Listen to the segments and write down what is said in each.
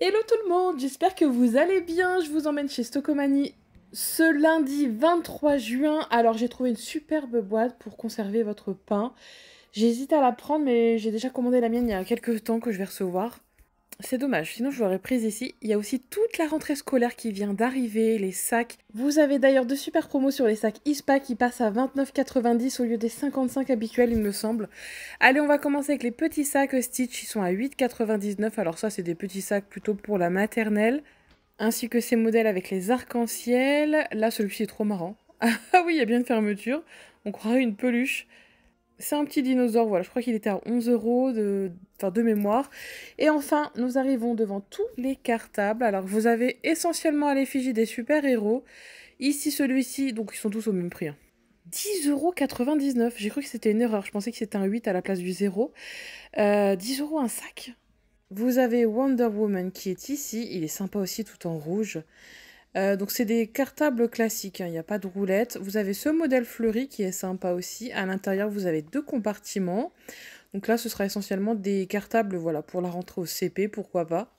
Hello tout le monde, j'espère que vous allez bien. Je vous emmène chez Stocomanie ce lundi 23 juin. Alors j'ai trouvé une superbe boîte pour conserver votre pain. J'hésite à la prendre mais j'ai déjà commandé la mienne il y a quelques temps que je vais recevoir. C'est dommage, sinon je l'aurais prise ici. Il y a aussi toute la rentrée scolaire qui vient d'arriver, les sacs. Vous avez d'ailleurs de super promos sur les sacs ISPA qui passent à 29,90 au lieu des 55 habituels, il me semble. Allez, on va commencer avec les petits sacs Stitch, ils sont à 8,99. Alors ça, c'est des petits sacs plutôt pour la maternelle. Ainsi que ces modèles avec les arcs-en-ciel. Là, celui-ci est trop marrant. Ah oui, il y a bien une fermeture. On croirait une peluche. C'est un petit dinosaure, voilà, je crois qu'il était à 11 € de mémoire. Et enfin, nous arrivons devant tous les cartables. Alors, vous avez essentiellement à l'effigie des super-héros. Ici, celui-ci, donc ils sont tous au même prix. 10,99 €. J'ai cru que c'était une erreur, je pensais que c'était un 8 à la place du 0. 10 € un sac. Vous avez Wonder Woman qui est ici, il est sympa aussi tout en rouge. Donc c'est des cartables classiques, il n'y a pas de roulette. Vous avez ce modèle fleuri qui est sympa aussi. À l'intérieur, vous avez 2 compartiments. Donc là, ce sera essentiellement des cartables, voilà, pour la rentrée au CP, pourquoi pas.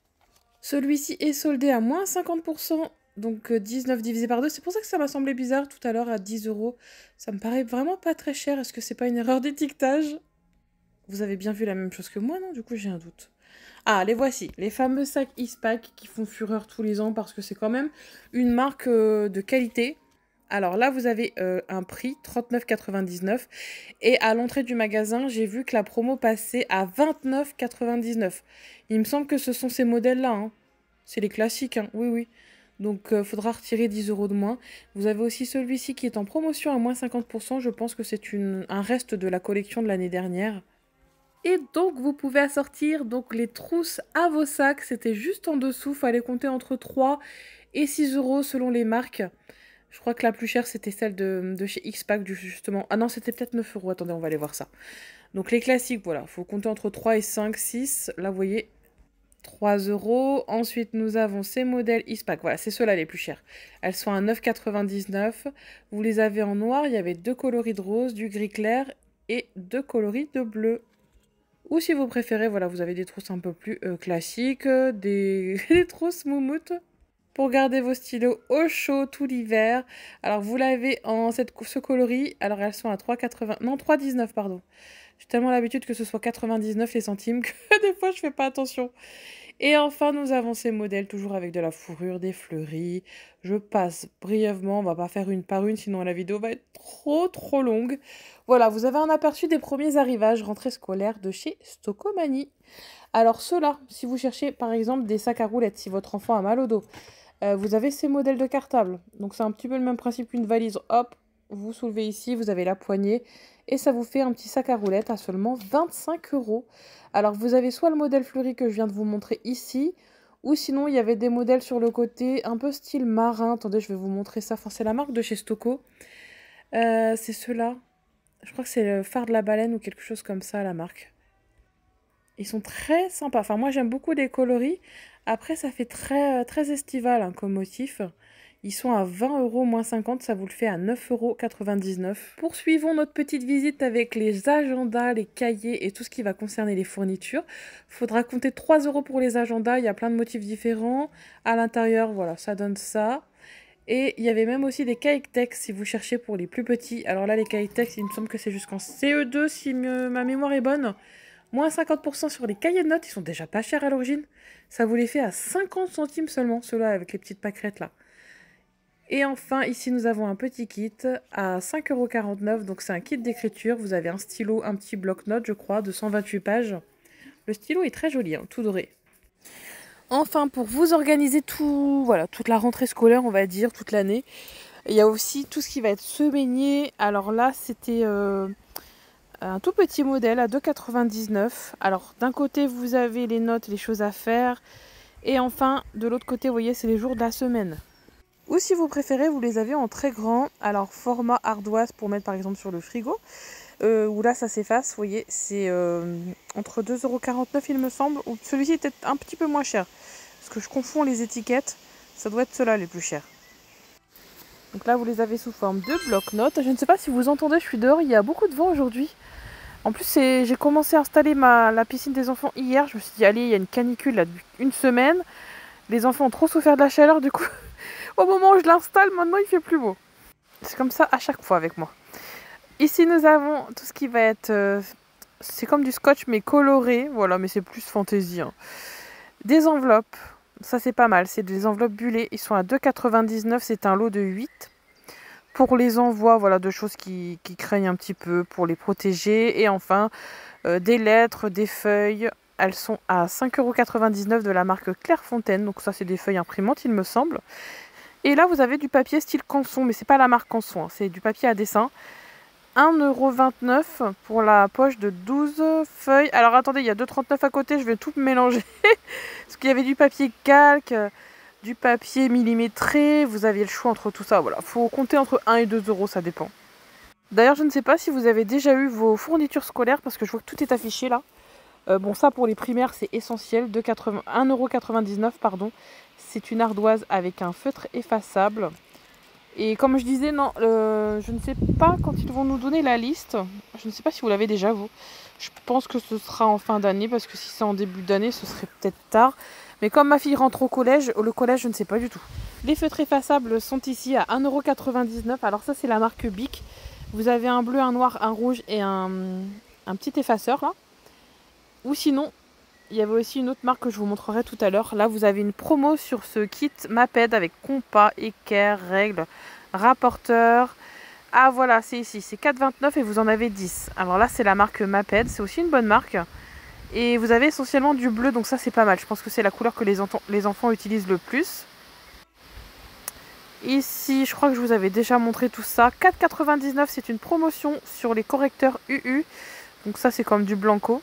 Celui-ci est soldé à moins 50%, donc 19 divisé par 2. C'est pour ça que ça m'a semblé bizarre tout à l'heure à 10 €. Ça me paraît vraiment pas très cher. Est-ce que c'est pas une erreur d'étiquetage? Vous avez bien vu la même chose que moi, non? Du coup, j'ai un doute. Ah, les voici, les fameux sacs Eastpak qui font fureur tous les ans parce que c'est quand même une marque de qualité. Alors là, vous avez un prix, 39,99 €. Et à l'entrée du magasin, j'ai vu que la promo passait à 29,99 €. Il me semble que ce sont ces modèles-là. Hein. C'est les classiques, hein. Oui, oui. Donc, il faudra retirer 10 € de moins. Vous avez aussi celui-ci qui est en promotion à moins 50%. Je pense que c'est un reste de la collection de l'année dernière. Et donc, vous pouvez assortir donc, les trousses à vos sacs. C'était juste en dessous. Il fallait compter entre 3 et 6 € selon les marques. Je crois que la plus chère, c'était celle de chez X-Pack, justement. Ah non, c'était peut-être 9 €. Attendez, on va aller voir ça. Donc, les classiques, voilà. Il faut compter entre 3 et 5, 6. Là, vous voyez, 3 €. Ensuite, nous avons ces modèles X-Pack. Voilà, c'est ceux-là les plus chers. Elles sont à 9,99 €. Vous les avez en noir. Il y avait 2 coloris de rose, du gris clair et 2 coloris de bleu. Ou si vous préférez, voilà, vous avez des trousses un peu plus classiques, des trousses moumoutes pour garder vos stylos au chaud tout l'hiver. Alors vous l'avez en ce coloris, alors elles sont à 3,80, non 3,19 pardon. J'ai tellement l'habitude que ce soit 99 les centimes que des fois je fais pas attention. Et enfin, nous avons ces modèles toujours avec de la fourrure, des fleuris. Je passe brièvement, on va pas faire une par une, sinon la vidéo va être trop longue. Voilà, vous avez un aperçu des premiers arrivages rentrée scolaire de chez Stocomanie. Alors ceux-là, si vous cherchez par exemple des sacs à roulettes, si votre enfant a mal au dos, vous avez ces modèles de cartables. Donc c'est un petit peu le même principe qu'une valise. Hop, vous soulevez ici, vous avez la poignée. Et ça vous fait un petit sac à roulettes à seulement 25 €. Alors vous avez soit le modèle fleuri que je viens de vous montrer ici, ou sinon il y avait des modèles sur le côté un peu style marin. Attendez, je vais vous montrer ça. Enfin, c'est la marque de chez Stoco. C'est ceux-là. Je crois que c'est le phare de la baleine ou quelque chose comme ça, la marque. Ils sont très sympas. Enfin, moi j'aime beaucoup les coloris. Après, ça fait très estival hein, comme motif. Ils sont à 20 € moins 50, ça vous le fait à 9,99 €. Poursuivons notre petite visite avec les agendas, les cahiers et tout ce qui va concerner les fournitures. Il faudra compter 3 € pour les agendas, il y a plein de motifs différents. À l'intérieur, voilà, ça donne ça. Et il y avait même aussi des cahiers texte si vous cherchez pour les plus petits. Alors là, les cahiers texte, il me semble que c'est jusqu'en CE2 si ma mémoire est bonne. Moins 50% sur les cahiers de notes, ils sont déjà pas chers à l'origine. Ça vous les fait à 50 centimes seulement, ceux-là avec les petites pâquerettes là. Et enfin, ici, nous avons un petit kit à 5,49 €. Donc, c'est un kit d'écriture. Vous avez un stylo, un petit bloc-notes, je crois, de 128 pages. Le stylo est très joli, hein, tout doré. Enfin, pour vous organiser voilà, toute la rentrée scolaire, on va dire, toute l'année, il y a aussi tout ce qui va être semainier. Alors là, c'était un tout petit modèle à 2,99 €. Alors, d'un côté, vous avez les notes, les choses à faire. Et enfin, de l'autre côté, vous voyez, c'est les jours de la semaine. Ou si vous préférez, vous les avez en très grand. Alors, format ardoise pour mettre par exemple sur le frigo. Où là, ça s'efface. Vous voyez, c'est entre 2,49 € il me semble. Ou celui-ci est peut-être un petit peu moins cher. Parce que je confonds les étiquettes. Ça doit être ceux-là les plus chers. Donc là, vous les avez sous forme de bloc-notes. Je ne sais pas si vous entendez, je suis dehors. Il y a beaucoup de vent aujourd'hui. En plus, j'ai commencé à installer la piscine des enfants hier. Je me suis dit, allez, il y a une canicule là depuis une semaine. Les enfants ont trop souffert de la chaleur, du coup, au moment où je l'installe, maintenant il fait plus beau. C'est comme ça à chaque fois avec moi. Ici, nous avons tout ce qui va être... c'est comme du scotch, mais coloré. Voilà, mais c'est plus fantaisie. Hein. Des enveloppes. Ça, c'est pas mal. C'est des enveloppes bullées. Ils sont à 2,99 €. C'est un lot de 8. Pour les envois, voilà, de choses qui craignent un petit peu, pour les protéger. Et enfin, des lettres, des feuilles. Elles sont à 5,99 € de la marque Clairefontaine. Donc ça, c'est des feuilles imprimantes, il me semble. Et là, vous avez du papier style Canson. Mais c'est pas la marque Canson. Hein. C'est du papier à dessin. 1,29 € pour la poche de 12 feuilles. Alors attendez, il y a 2,39 € à côté, je vais tout mélanger. Parce qu'il y avait du papier calque, du papier millimétré. Vous aviez le choix entre tout ça. Voilà, faut compter entre 1 et 2 €, ça dépend. D'ailleurs, je ne sais pas si vous avez déjà eu vos fournitures scolaires, parce que je vois que tout est affiché là. Bon, ça pour les primaires, c'est essentiel. 1,99 €, pardon. C'est une ardoise avec un feutre effaçable. Et comme je disais, non, je ne sais pas quand ils vont nous donner la liste. Je ne sais pas si vous l'avez déjà, vous. Je pense que ce sera en fin d'année, parce que si c'est en début d'année, ce serait peut-être tard. Mais comme ma fille rentre au collège, le collège, je ne sais pas du tout. Les feutres effaçables sont ici à 1,99 €. Alors ça, c'est la marque Bic. Vous avez un bleu, un noir, un rouge et un petit effaceur, là. Ou sinon, il y avait aussi une autre marque que je vous montrerai tout à l'heure. Là, vous avez une promo sur ce kit Maped avec compas, équerre, règles, rapporteur. Ah voilà, c'est ici, c'est 4,29 € et vous en avez 10. Alors là, c'est la marque Maped, c'est aussi une bonne marque. Et vous avez essentiellement du bleu, donc ça c'est pas mal. Je pense que c'est la couleur que les enfants utilisent le plus. Ici, je crois que je vous avais déjà montré tout ça. 4,99 €, c'est une promotion sur les correcteurs UU. Donc ça, c'est comme du blanco.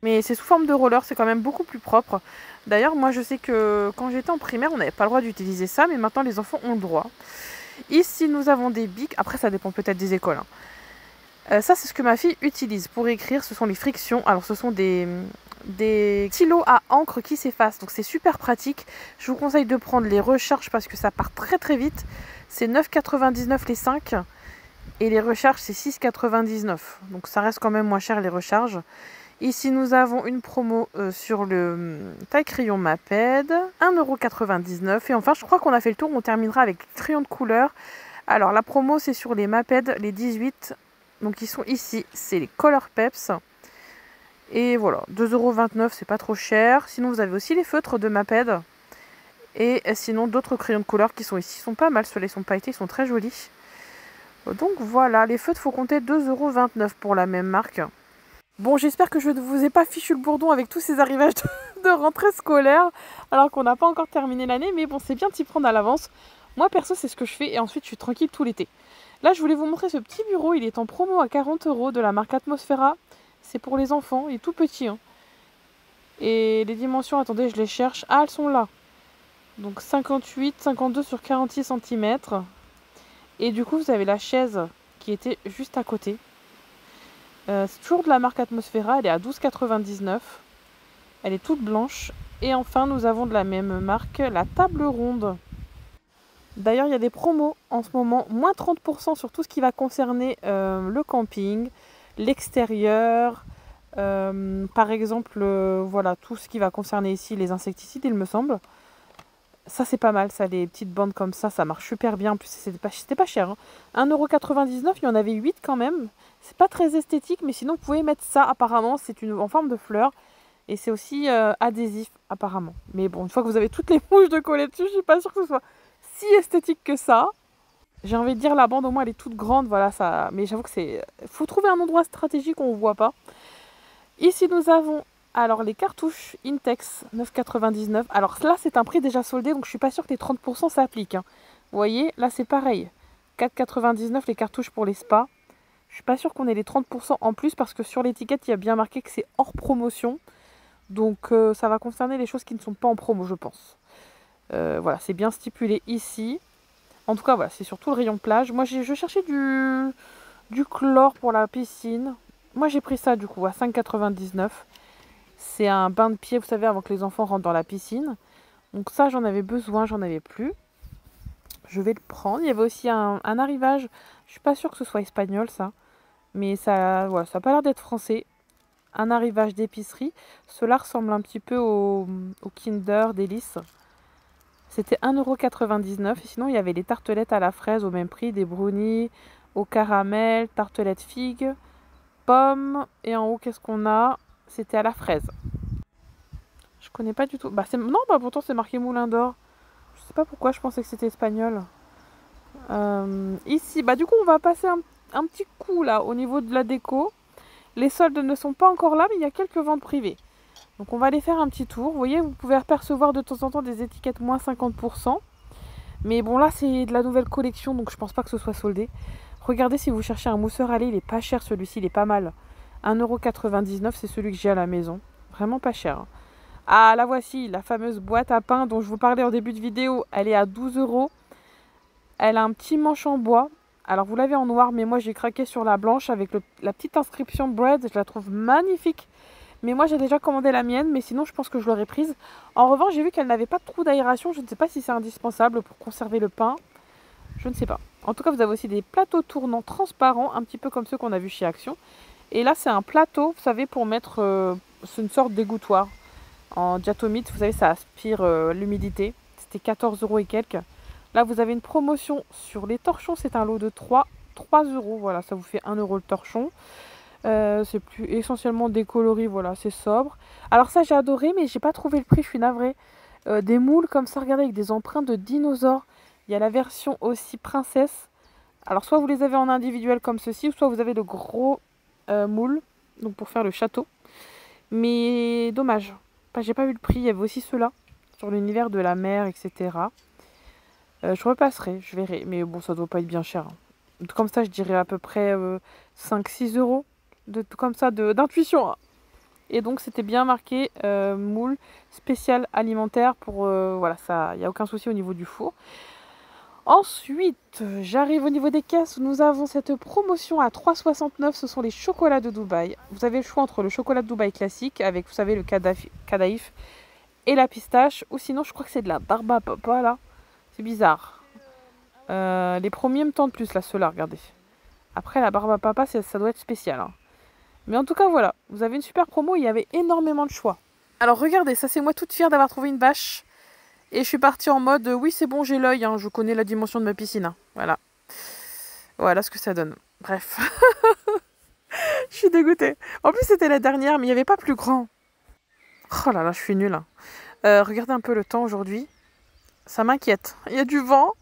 Mais c'est sous forme de roller, c'est quand même beaucoup plus propre. D'ailleurs, moi je sais que quand j'étais en primaire, on n'avait pas le droit d'utiliser ça, mais maintenant les enfants ont le droit. Ici, nous avons des bics. Après, ça dépend peut-être des écoles. Hein. Ça, c'est ce que ma fille utilise pour écrire. Ce sont les frictions. Alors, ce sont des stylos à encre qui s'effacent. Donc, c'est super pratique. Je vous conseille de prendre les recharges parce que ça part très très vite. C'est 9,99 € les 5. Et les recharges, c'est 6,99 €. Donc, ça reste quand même moins cher les recharges. Ici, nous avons une promo sur le taille-crayon Maped, 1,99 €. Et enfin, je crois qu'on a fait le tour. On terminera avec les crayons de couleur. Alors, la promo, c'est sur les Maped, les 18. Donc, ils sont ici. C'est les Color Peps. Et voilà, 2,29 €, c'est pas trop cher. Sinon, vous avez aussi les feutres de Maped. Et sinon, d'autres crayons de couleur qui sont ici. Ils sont pas mal. Ceux-là, ils sont pailletés, ils sont très jolis. Donc, voilà. Les feutres, il faut compter 2,29 € pour la même marque. Bon, j'espère que je ne vous ai pas fichu le bourdon avec tous ces arrivages de rentrée scolaire, alors qu'on n'a pas encore terminé l'année, mais bon, c'est bien de s'y prendre à l'avance. Moi, perso, c'est ce que je fais, et ensuite, je suis tranquille tout l'été. Là, je voulais vous montrer ce petit bureau, il est en promo à 40 € de la marque Atmosfera. C'est pour les enfants, il est tout petit. Hein. Et les dimensions, attendez, je les cherche. Ah, elles sont là. Donc 58, 52 sur 46 cm. Et du coup, vous avez la chaise qui était juste à côté. C'est toujours de la marque Atmosfera, elle est à 12,99 €. Elle est toute blanche. Et enfin, nous avons de la même marque, la table ronde. D'ailleurs, il y a des promos en ce moment, moins 30 % sur tout ce qui va concerner le camping, l'extérieur. Par exemple, voilà, tout ce qui va concerner ici les insecticides, il me semble. Ça, c'est pas mal, ça, les petites bandes comme ça marche super bien. En plus, c'était pas cher. Hein. 1,99 €, il y en avait 8 quand même. C'est pas très esthétique, mais sinon, vous pouvez mettre ça, apparemment. C'est en forme de fleur. Et c'est aussi adhésif, apparemment. Mais bon, une fois que vous avez toutes les mouches de coller dessus, je suis pas sûre que ce soit si esthétique que ça. J'ai envie de dire, la bande, au moins, elle est toute grande. Voilà, ça. Mais j'avoue que c'est... faut trouver un endroit stratégique où on ne voit pas. Ici, nous avons... Alors, les cartouches Intex, 9,99 €. Alors là, c'est un prix déjà soldé, donc je suis pas sûre que les 30 % s'appliquent. Hein. Vous voyez, là, c'est pareil. 4,99 € les cartouches pour les spas. Je suis pas sûre qu'on ait les 30 % en plus, parce que sur l'étiquette, il y a bien marqué que c'est hors promotion. Donc, ça va concerner les choses qui ne sont pas en promo, je pense. Voilà, c'est bien stipulé ici. En tout cas, voilà, c'est surtout le rayon plage. Moi, je cherchais du chlore pour la piscine. Moi, j'ai pris ça, du coup, à 5,99 €. C'est un bain de pied, vous savez, avant que les enfants rentrent dans la piscine. Donc ça, j'en avais besoin, j'en avais plus. Je vais le prendre. Il y avait aussi un arrivage. Je suis pas sûre que ce soit espagnol, ça. Mais ça, voilà, ça n'a pas l'air d'être français. Un arrivage d'épicerie. Cela ressemble un petit peu au Kinder Délice. C'était 1,99 €. Et sinon, il y avait les tartelettes à la fraise au même prix, des brownies au caramel, tartelettes figues, pommes. Et en haut, qu'est-ce qu'on a? C'était à la fraise. Je connais pas du tout. Bah, non, bah, pourtant, c'est marqué Moulin d'Or. Je sais pas pourquoi, je pensais que c'était espagnol. Ici, bah, du coup, on va passer un petit coup là au niveau de la déco. Les soldes ne sont pas encore là, mais il y a quelques ventes privées. Donc on va aller faire un petit tour. Vous voyez, vous pouvez apercevoir de temps en temps des étiquettes moins 50%. Mais bon, là, c'est de la nouvelle collection, donc je pense pas que ce soit soldé. Regardez, si vous cherchez un mousseur à lait, il est pas cher celui-ci, il est pas mal. 1,99 €, c'est celui que j'ai à la maison. Vraiment pas cher. Ah, la voici, la fameuse boîte à pain dont je vous parlais en début de vidéo. Elle est à 12 €. Elle a un petit manche en bois. Alors, vous l'avez en noir, mais moi, j'ai craqué sur la blanche avec la petite inscription Bread. Je la trouve magnifique. Mais moi, j'ai déjà commandé la mienne, mais sinon, je pense que je l'aurais prise. En revanche, j'ai vu qu'elle n'avait pas de trou d'aération. Je ne sais pas si c'est indispensable pour conserver le pain. Je ne sais pas. En tout cas, vous avez aussi des plateaux tournants transparents, un petit peu comme ceux qu'on a vus chez Action. Et là, c'est un plateau, vous savez, pour mettre... c'est une sorte d'égouttoir. En diatomite, vous savez, ça aspire l'humidité. C'était 14 € et quelques. Là, vous avez une promotion sur les torchons. C'est un lot de 3 €. Voilà, ça vous fait 1 € le torchon. C'est plus essentiellement des coloris, voilà, c'est sobre. Alors ça, j'ai adoré, mais j'ai pas trouvé le prix, je suis navrée. Des moules comme ça, regardez, avec des empreintes de dinosaures. Il y a la version aussi princesse. Alors soit vous les avez en individuel comme ceci, ou soit vous avez le gros moule, donc pour faire le château. Mais dommage, j'ai pas vu le prix. Il y avait aussi ceux-là, sur l'univers de la mer, etc. Je repasserai, je verrai. Mais bon, ça doit pas être bien cher. Comme ça, je dirais à peu près 5-6 €. Comme ça, d'intuition. Et donc, c'était bien marqué moule spécial alimentaire. Pour voilà, ça, il n'y a aucun souci au niveau du four. Ensuite, j'arrive au niveau des caisses où nous avons cette promotion à 3,69 €. Ce sont les chocolats de Dubaï. Vous avez le choix entre le chocolat de Dubaï classique avec, vous savez, le cadaïf et la pistache. Ou sinon, je crois que c'est de la barbe à papa là. C'est bizarre. Les premiers me tentent plus là, ceux-là, regardez. Après, la barbe à papa, ça doit être spécial. Hein. Mais en tout cas, voilà. Vous avez une super promo, il y avait énormément de choix. Alors, regardez, ça c'est moi toute fière d'avoir trouvé une bâche. Et je suis partie en mode, oui, c'est bon, j'ai l'œil, hein, je connais la dimension de ma piscine. Hein. Voilà. Voilà ce que ça donne. Bref. Je suis dégoûtée. En plus, c'était la dernière, mais il n'y avait pas plus grand. Oh là là, je suis nulle. Regardez un peu le temps aujourd'hui. Ça m'inquiète. Il y a du vent.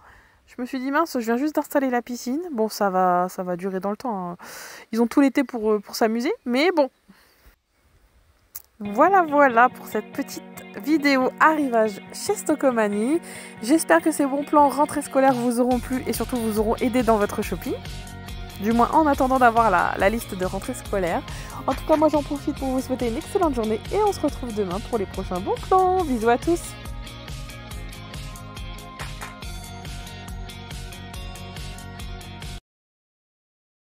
Je me suis dit, mince, je viens juste d'installer la piscine. Bon, ça va durer dans le temps. Hein. Ils ont tout l'été pour s'amuser, mais bon. Voilà pour cette petite vidéo arrivage chez Stockomanie. J'espère que ces bons plans rentrée scolaire vous auront plu et surtout vous auront aidé dans votre shopping. Du moins en attendant d'avoir la liste de rentrée scolaire. En tout cas, moi j'en profite pour vous souhaiter une excellente journée et on se retrouve demain pour les prochains bons plans. Bisous à tous!